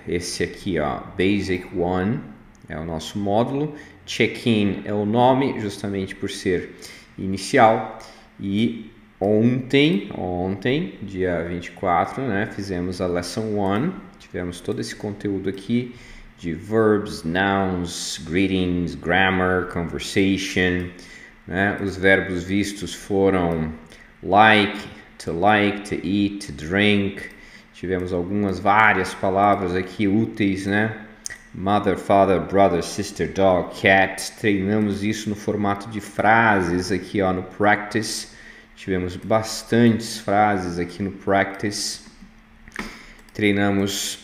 Esse aqui, ó, Basic One, é o nosso módulo. Check-in é o nome, justamente por ser inicial. E ontem, dia 24, né, fizemos a Lesson 1. Tivemos todo esse conteúdo aqui de verbs, nouns, greetings, grammar, conversation, né? Os verbos vistos foram like, to eat, to drink. Tivemos várias palavras aqui úteis, né? Mother, father, brother, sister, dog, cat. Treinamos isso no formato de frases aqui, ó, no practice. Tivemos bastantes frases aqui no practice. Treinamos,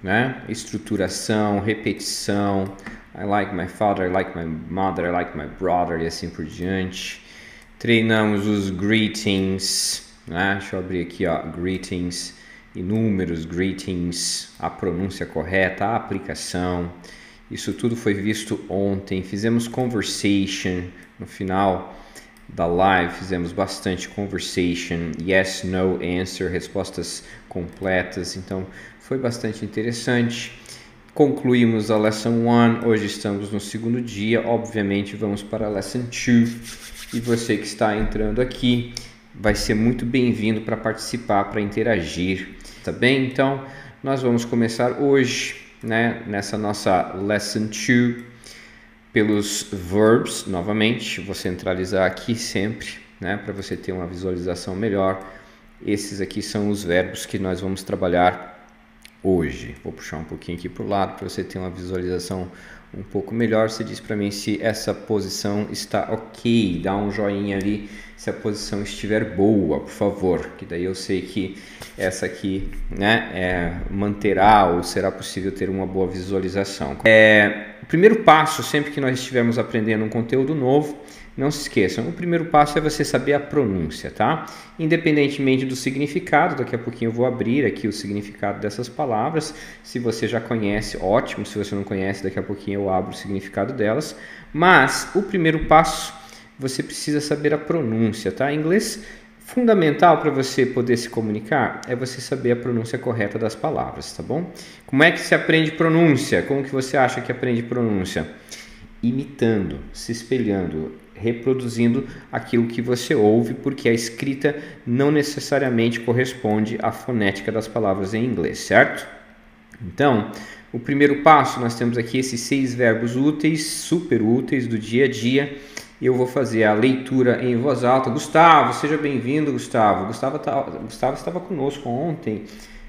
né, estruturação, repetição. I like my father, I like my mother, I like my brother e assim por diante. Treinamos os greetings, né? Deixa eu abrir aqui, ó, greetings, inúmeros greetings, a pronúncia correta, a aplicação. Isso tudo foi visto ontem. Fizemos conversation no final da live, fizemos bastante conversation, yes, no, answer, respostas completas, então foi bastante interessante. Concluímos a Lesson 1, hoje estamos no segundo dia, obviamente vamos para a Lesson 2, e você que está entrando aqui vai ser muito bem-vindo para participar, para interagir, tá bem? Então, nós vamos começar hoje, né, nessa nossa Lesson 2, pelos verbs, novamente, vou centralizar aqui sempre, né, para você ter uma visualização melhor. Esses aqui são os verbos que nós vamos trabalhar hoje. Vou puxar um pouquinho aqui para o lado para você ter uma visualização um pouco melhor. Você diz para mim se essa posição está ok, dá um joinha ali se a posição estiver boa, por favor, que daí eu sei que essa aqui, né, manterá ou será possível ter uma boa visualização. O primeiro passo, sempre que nós estivermos aprendendo um conteúdo novo, não se esqueçam, o primeiro passo é você saber a pronúncia, tá? Independentemente do significado, daqui a pouquinho eu vou abrir aqui o significado dessas palavras. Se você já conhece, ótimo. Se você não conhece, daqui a pouquinho eu abro o significado delas. Mas o primeiro passo, você precisa saber a pronúncia, tá? Em inglês, fundamental para você poder se comunicar é você saber a pronúncia correta das palavras, tá bom? Como é que se aprende pronúncia? Como que você acha que aprende pronúncia? Imitando, se espelhando, reproduzindo aquilo que você ouve, porque a escrita não necessariamente corresponde à fonética das palavras em inglês, certo? Então, o primeiro passo, nós temos aqui esses 6 verbos úteis, super úteis do dia a dia. Eu vou fazer a leitura em voz alta. Gustavo, seja bem-vindo, Gustavo. Gustavo estava conosco ontem.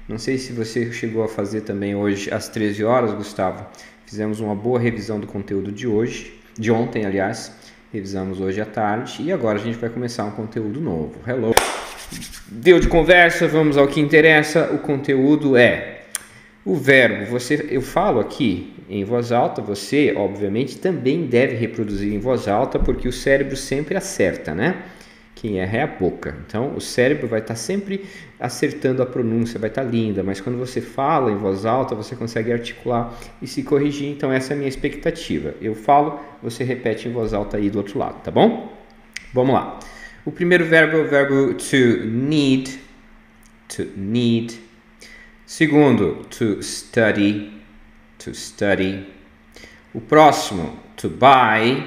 Não sei se você chegou a fazer também hoje às 13 horas, Gustavo. Fizemos uma boa revisão do conteúdo de ontem, aliás. Revisamos hoje à tarde e agora a gente vai começar um conteúdo novo. Hello! Deu de conversa, vamos ao que interessa. O conteúdo é o verbo. Eu falo aqui em voz alta, você, obviamente, também deve reproduzir em voz alta, porque o cérebro sempre acerta, né? Quem erra é a boca. Então, o cérebro vai estar sempre acertando a pronúncia, vai estar linda, mas quando você fala em voz alta, você consegue articular e se corrigir. Então, essa é a minha expectativa. Eu falo, você repete em voz alta aí do outro lado, tá bom? Vamos lá. O primeiro verbo é o verbo to need. To need. Segundo, to study. To study. O próximo, to buy.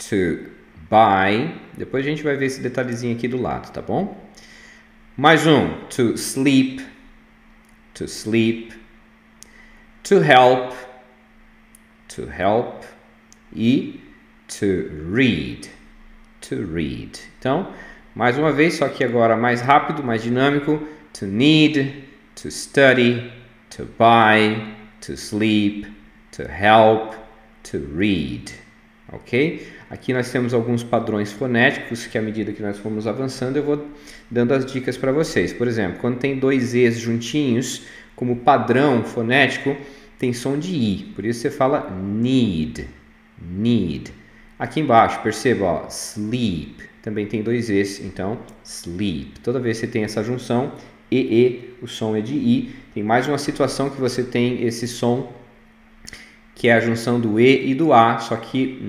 To buy. Depois a gente vai ver esse detalhezinho aqui do lado, tá bom? Mais um, to sleep. To sleep. To help. To help. E to read. To read. Então, mais uma vez, só que agora mais rápido, mais dinâmico. To need. To study. To buy. To sleep. To help. To read. Ok? Aqui nós temos alguns padrões fonéticos que, à medida que nós formos avançando, eu vou dando as dicas para vocês. Por exemplo, quando tem 2 E's juntinhos, como padrão fonético, tem som de I. Por isso você fala need. Need. Aqui embaixo, perceba, ó, sleep. Também tem 2 E's, então sleep. Toda vez que você tem essa junção, E, o som é de I. Tem mais uma situação que você tem esse som, que é a junção do E e do A, só que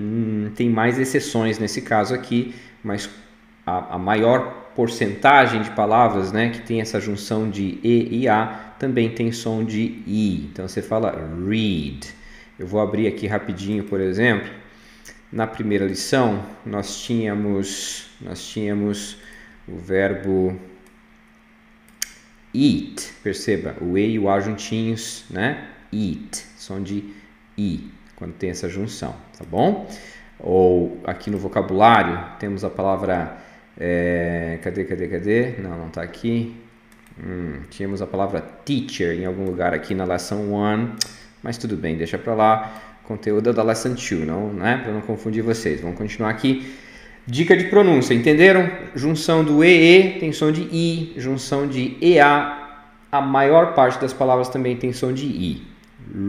tem mais exceções nesse caso aqui, mas a maior porcentagem de palavras, né, que tem essa junção de E e A também tem som de I. Então você fala read. Eu vou abrir aqui rapidinho, por exemplo. Na primeira lição, nós tínhamos o verbo eat. Perceba, o E e o A juntinhos, né? Eat, som de I, quando tem essa junção, tá bom? Ou aqui no vocabulário, temos a palavra... cadê? Não tá aqui. Tínhamos a palavra teacher em algum lugar aqui na Lesson 1, mas tudo bem, deixa pra lá. Conteúdo da Lesson 2, não, né? Para não confundir vocês. Vamos continuar aqui. Dica de pronúncia, entenderam? Junção do EE tem som de I, junção de EA, a maior parte das palavras também tem som de I.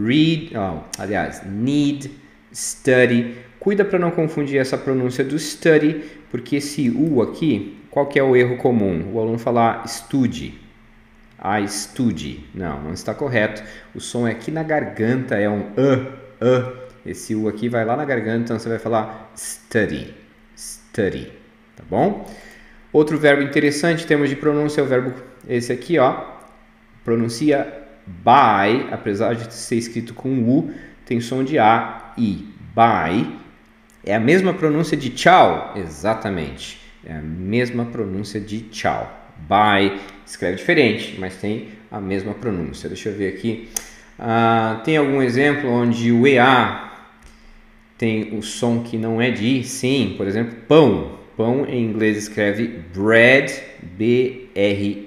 Read, need, study. Cuida para não confundir essa pronúncia do study, porque esse U aqui, qual que é o erro comum? O aluno falar estude. I study. Não está correto. O som é aqui na garganta, é um Esse U aqui vai lá na garganta, então você vai falar study. Study, tá bom? Outro verbo interessante em termos de pronúncia é o verbo esse aqui, ó. Pronuncia by, apesar de ser escrito com U, tem som de A e by. É a mesma pronúncia de tchau? Exatamente. É a mesma pronúncia de tchau. By, escreve diferente, mas tem a mesma pronúncia. Deixa eu ver aqui. Tem algum exemplo onde o EA tem o som que não é de I? Sim, por exemplo, pão. Pão em inglês escreve bread, B-R-E-A-D,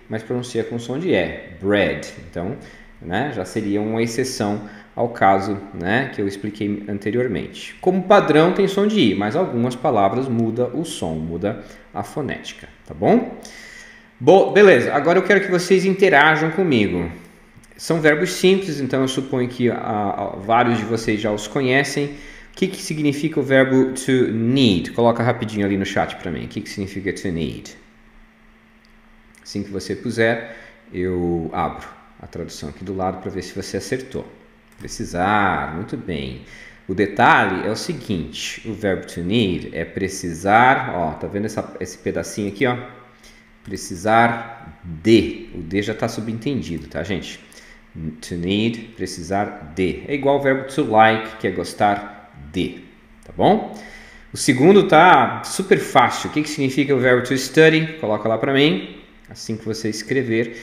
mas pronuncia com som de E, bread. Então, né, já seria uma exceção ao caso, né, que eu expliquei anteriormente. Como padrão tem som de I, mas algumas palavras muda o som, muda a fonética, tá bom? Bom, beleza, agora eu quero que vocês interajam comigo. São verbos simples, então eu suponho que vários de vocês já os conhecem. O que significa o verbo to need? Coloca rapidinho ali no chat para mim. O que significa to need? Assim que você puser, eu abro a tradução aqui do lado para ver se você acertou. Precisar, muito bem. O detalhe é o seguinte, o verbo to need é precisar, ó, tá vendo esse pedacinho aqui, ó? Precisar de, o de já está subentendido, tá, gente? To need, precisar de. É igual ao verbo to like, que é gostar de, tá bom? O segundo tá super fácil. O que significa o verbo to study? Coloca lá para mim, assim que você escrever.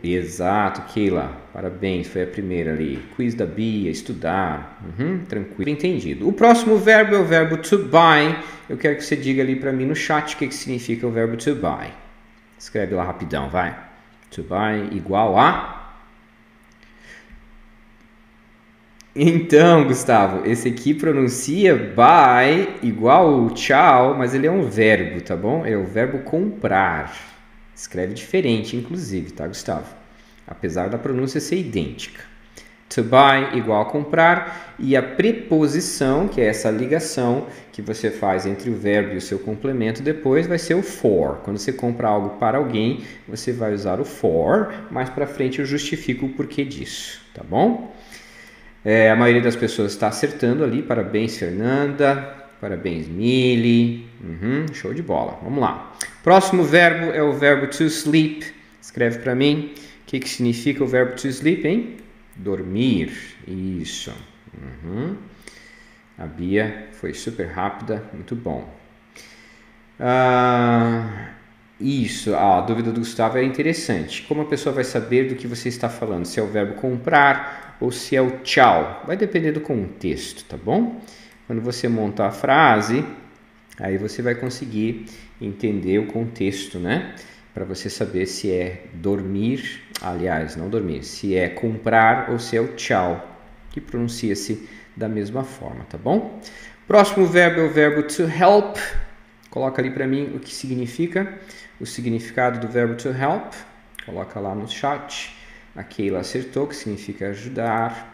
Exato, Keila, parabéns, foi a primeira ali. Quiz da Bia, estudar, tranquilo, entendido. O próximo verbo é o verbo to buy. Eu quero que você diga ali para mim no chat o que significa o verbo to buy. Escreve lá rapidão, vai. To buy igual a... Então, Gustavo, esse aqui pronuncia buy igual tchau, mas ele é um verbo, tá bom? É o verbo comprar. Escreve diferente, inclusive, tá, Gustavo? Apesar da pronúncia ser idêntica. To buy igual a comprar, e a preposição, que é essa ligação que você faz entre o verbo e o seu complemento depois, vai ser o for. Quando você compra algo para alguém, você vai usar o for, mais para frente eu justifico o porquê disso, tá bom? A maioria das pessoas está acertando ali, parabéns, Fernanda. Parabéns, Mili. Show de bola. Vamos lá. Próximo verbo é o verbo to sleep. Escreve para mim. O que significa o verbo to sleep, hein? Dormir. Isso. A Bia foi super rápida. Muito bom. Isso. A dúvida do Gustavo é interessante. Como a pessoa vai saber do que você está falando? Se é o verbo comprar ou se é o tchau? Vai depender do contexto, tá bom? Quando você montar a frase, aí você vai conseguir entender o contexto, né? Para você saber se é dormir, aliás, não dormir, se é comprar ou se é o tchau, que pronuncia-se da mesma forma, tá bom? Próximo verbo é o verbo to help. Coloca ali para mim o que significa, o significado do verbo to help. Coloca lá no chat. A Keila acertou, que significa ajudar.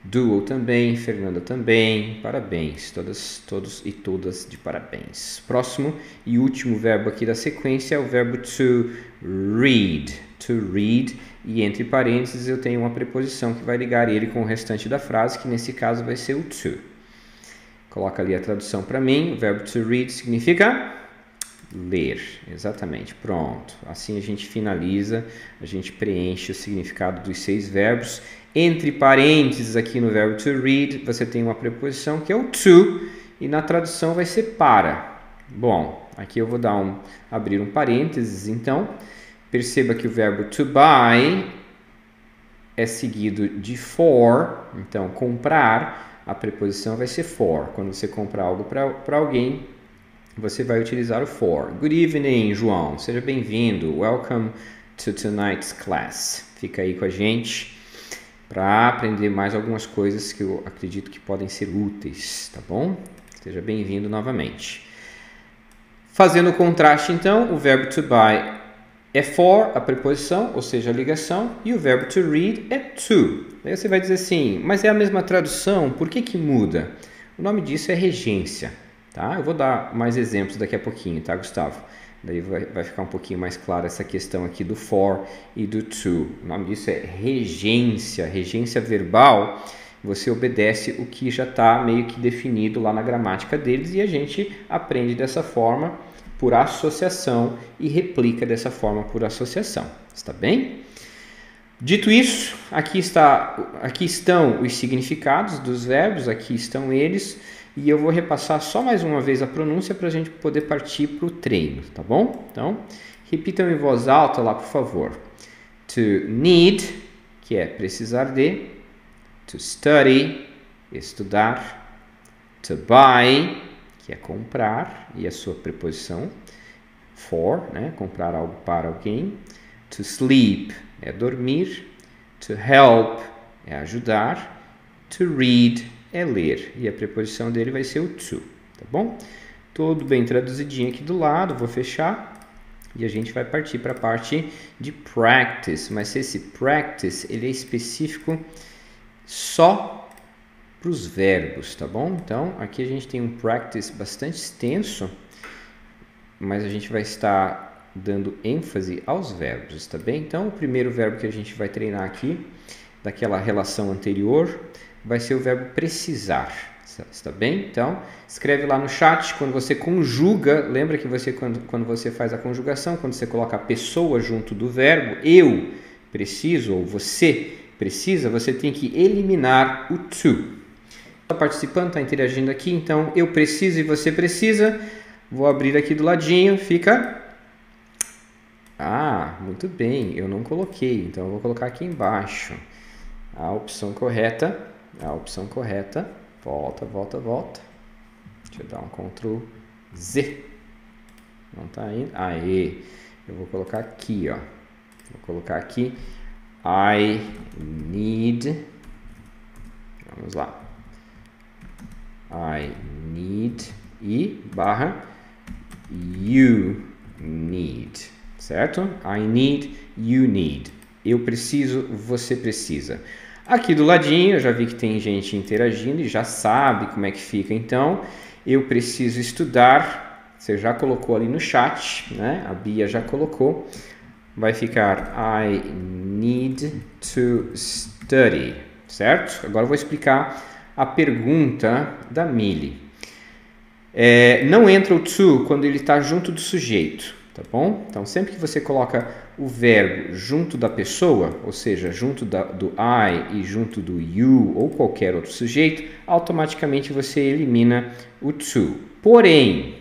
Duo também, Fernanda também, parabéns, todos e todas de parabéns. Próximo e último verbo aqui da sequência é o verbo to read, e entre parênteses eu tenho uma preposição que vai ligar ele com o restante da frase, que nesse caso vai ser o to. Coloca ali a tradução para mim, o verbo to read significa ler, exatamente, pronto. Assim a gente finaliza, a gente preenche o significado dos 6 verbos. Entre parênteses aqui no verbo to read, você tem uma preposição que é o to, e na tradução vai ser para. Bom, aqui eu vou abrir um parênteses, então, perceba que o verbo to buy é seguido de for, então comprar, a preposição vai ser for. Quando você comprar algo para alguém, você vai utilizar o for. Good evening, João. Seja bem-vindo. Welcome to tonight's class. Fica aí com a gente para aprender mais algumas coisas que eu acredito que podem ser úteis, tá bom? Seja bem-vindo novamente. Fazendo o contraste, então, o verbo to buy é for, a preposição, ou seja, a ligação, e o verbo to read é to. Aí você vai dizer assim, mas é a mesma tradução, por que muda? O nome disso é regência. Tá? Eu vou dar mais exemplos daqui a pouquinho, tá, Gustavo? Daí vai ficar um pouquinho mais clara essa questão aqui do for e do to. O nome disso é regência. Regência verbal, você obedece o que já está meio que definido lá na gramática deles e a gente aprende dessa forma por associação e replica dessa forma por associação. Está bem? Dito isso, aqui estão os significados dos verbos, aqui estão eles. E eu vou repassar só mais uma vez a pronúncia para a gente poder partir para o treino, tá bom? Então, repitam em voz alta lá, por favor. To need, que é precisar de. To study, estudar. To buy, que é comprar, e a sua preposição. For, né? Comprar algo para alguém. To sleep, é dormir. To help, é ajudar. To read, é ler, e a preposição dele vai ser o to, tá bom? Todo bem traduzidinho aqui do lado, vou fechar e a gente vai partir para a parte de practice, mas esse practice ele é específico só para os verbos, tá bom? Então, aqui a gente tem um practice bastante extenso, mas a gente vai estar dando ênfase aos verbos, tá bem? Então, o primeiro verbo que a gente vai treinar aqui, daquela relação anterior, vai ser o verbo precisar, está bem? Então, escreve lá no chat, quando você conjuga, lembra que quando você faz a conjugação, quando você coloca a pessoa junto do verbo, eu preciso, ou você precisa, você tem que eliminar o to. Está participando, está interagindo aqui, então, eu preciso e você precisa, vou abrir aqui do ladinho, fica... Ah, muito bem, eu não coloquei, então eu vou colocar aqui embaixo. A opção correta, volta. Deixa eu dar um Ctrl Z. Não tá indo. Aê, eu vou colocar aqui, ó. Vou colocar aqui, I need, vamos lá. I need e barra you need, certo? I need, you need. Eu preciso, você precisa. Aqui do ladinho, eu já vi que tem gente interagindo e já sabe como é que fica. Então, eu preciso estudar. Você já colocou ali no chat, né? A Bia já colocou. Vai ficar I need to study, certo? Agora eu vou explicar a pergunta da Mili. Não entra o to quando ele está junto do sujeito, tá bom? Então, sempre que você coloca o verbo junto da pessoa, ou seja, junto do I e junto do you ou qualquer outro sujeito, automaticamente você elimina o to. Porém,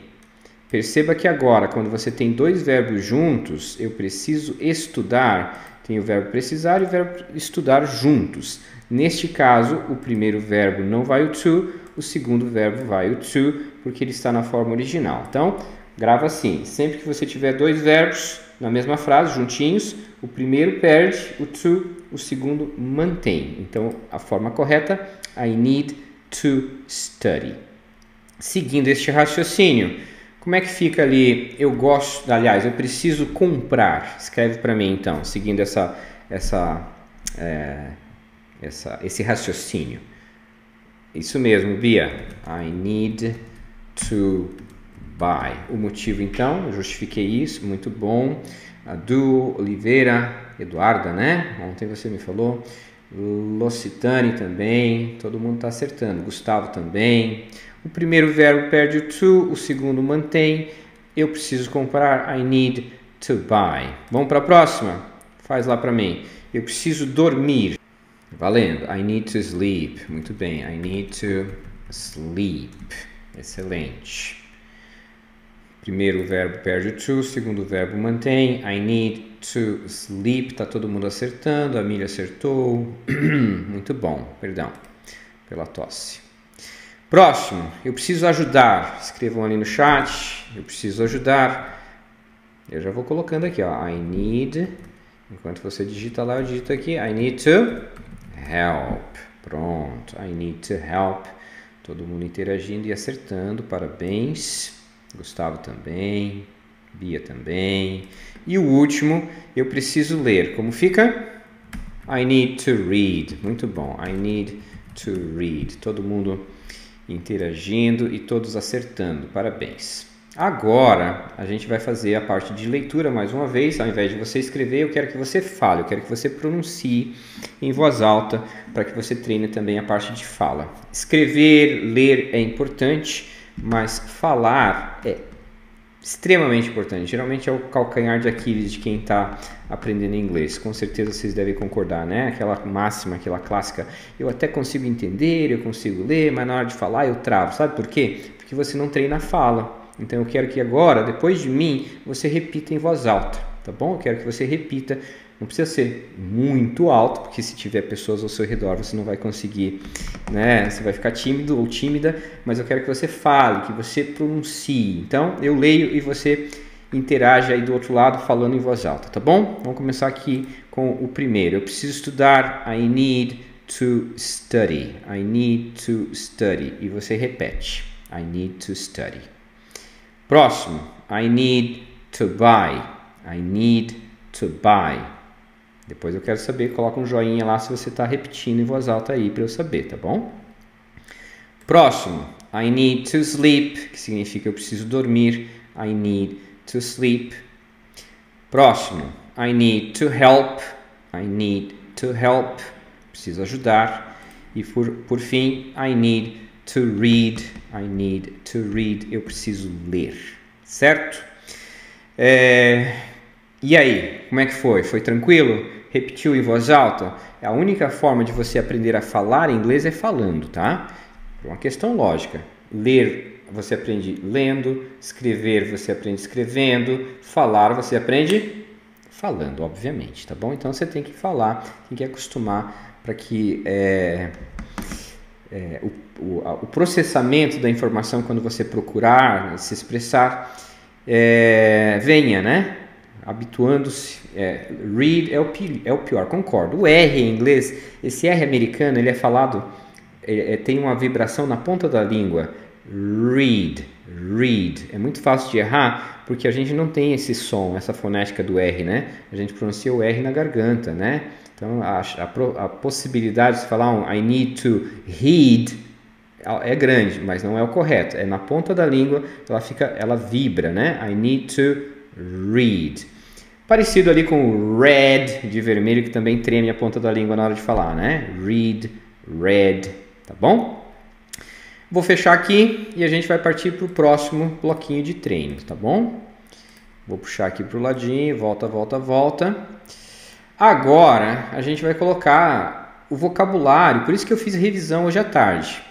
perceba que agora, quando você tem dois verbos juntos, eu preciso estudar, tem o verbo precisar e o verbo estudar juntos. Neste caso, o primeiro verbo não vai o to, o segundo verbo vai o to, porque ele está na forma original. Então, grava assim, sempre que você tiver dois verbos na mesma frase, juntinhos, o primeiro perde o to, o segundo mantém. Então, a forma correta, I need to study. Seguindo este raciocínio, como é que fica ali, eu preciso comprar? Escreve para mim, então, seguindo esse raciocínio. Isso mesmo, Bia. I need to buy. O motivo, então, eu justifiquei isso, muito bom. A Du, Oliveira, Eduarda, né? Ontem você me falou. Lucitane também, todo mundo está acertando. Gustavo também. O primeiro verbo perde o to, o segundo mantém. Eu preciso comprar. I need to buy. Vamos para a próxima? Faz lá para mim. Eu preciso dormir. Valendo. I need to sleep. Muito bem. I need to sleep. Excelente. Primeiro verbo perde o to, segundo verbo mantém. I need to sleep. Tá todo mundo acertando. A Miriam acertou. Muito bom. Perdão pela tosse. Próximo. Eu preciso ajudar. Escrevam ali no chat. Eu preciso ajudar. Eu já vou colocando aqui, ó. I need. Enquanto você digita lá, eu digito aqui. I need to help. Pronto. I need to help. Todo mundo interagindo e acertando. Parabéns. Gustavo também. Bia também. E o último, eu preciso ler. Como fica? I need to read. Muito bom. I need to read. Todo mundo interagindo e todos acertando. Parabéns. Agora, a gente vai fazer a parte de leitura mais uma vez. Ao invés de você escrever, eu quero que você fale. Eu quero que você pronuncie em voz alta para que você treine também a parte de fala. Escrever, ler é importante, mas falar é extremamente importante. Geralmente é o calcanhar de Aquiles de quem está aprendendo inglês. Com certeza vocês devem concordar, né? Aquela máxima, aquela clássica. Eu até consigo entender, eu consigo ler, mas na hora de falar eu travo. Sabe por quê? Porque você não treina a fala. Então eu quero que agora, depois de mim, você repita em voz alta, tá bom? Eu quero que você repita. Não precisa ser muito alto, porque se tiver pessoas ao seu redor, você não vai conseguir, né? Você vai ficar tímido ou tímida, mas eu quero que você fale, que você pronuncie. Então, eu leio e você interage aí do outro lado falando em voz alta, tá bom? Vamos começar aqui com o primeiro. Eu preciso estudar. I need to study. I need to study. E você repete. I need to study. Próximo. I need to buy. I need to buy. Depois eu quero saber, coloca um joinha lá se você está repetindo em voz alta aí para eu saber, tá bom? Próximo. I need to sleep, que significa eu preciso dormir. I need to sleep. Próximo. I need to help. I need to help. Preciso ajudar. E por fim, I need to read. I need to read. Eu preciso ler. Certo? E aí, como é que foi? Foi tranquilo? Repetiu em voz alta? A única forma de você aprender a falar inglês é falando, tá? É uma questão lógica. Ler, você aprende lendo. Escrever, você aprende escrevendo. Falar, você aprende falando, obviamente, tá bom? Então, você tem que falar, tem que acostumar para que o processamento da informação, quando você procurar se expressar, venha, né? Habituando-se. Read é o pior, concordo. O R em inglês, esse R americano, ele é falado, tem uma vibração na ponta da língua. Read. É muito fácil de errar, porque a gente não tem esse som, essa fonética do R, né? A gente pronuncia o R na garganta, né? Então, a possibilidade de falar I need to heed é grande, mas não é o correto. É na ponta da língua, ela vibra, né? I need to read. Parecido ali com o red, de vermelho, que também treme a ponta da língua na hora de falar, né? Read, red, tá bom? Vou fechar aqui e a gente vai partir para o próximo bloquinho de treino, tá bom? Vou puxar aqui para o ladinho, volta. Agora, a gente vai colocar o vocabulário, por isso que eu fiz revisão hoje à tarde.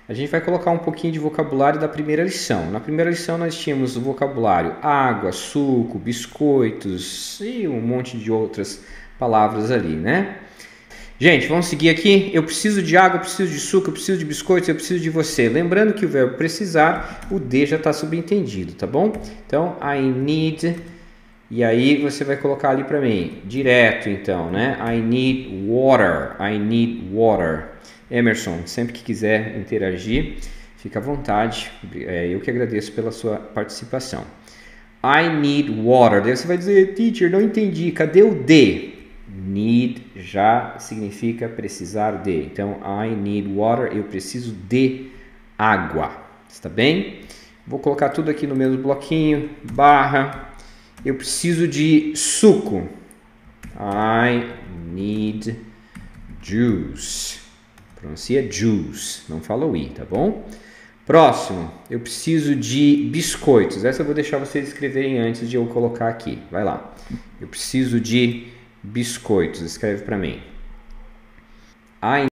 A gente vai colocar um pouquinho de vocabulário da primeira lição. Na primeira lição nós tínhamos o vocabulário água, suco, biscoitos e um monte de outras palavras ali, né? Gente, vamos seguir aqui. Eu preciso de água, eu preciso de suco, eu preciso de biscoitos, eu preciso de você. Lembrando que o verbo precisar, o de já está subentendido, tá bom? Então, I need... E aí você vai colocar ali para mim, direto então, né? I need water. Emerson, sempre que quiser interagir, fica à vontade. Eu que agradeço pela sua participação. I need water. Daí você vai dizer, teacher, não entendi. Cadê o de? Need já significa precisar de. Então, I need water. Eu preciso de água. Está bem? Vou colocar tudo aqui no mesmo bloquinho. Barra. Eu preciso de suco. I need juice. Pronuncia juice. Não fala o i, tá bom? Próximo, eu preciso de biscoitos. Essa eu vou deixar vocês escreverem antes de eu colocar aqui. Vai lá. Eu preciso de biscoitos. Escreve para mim.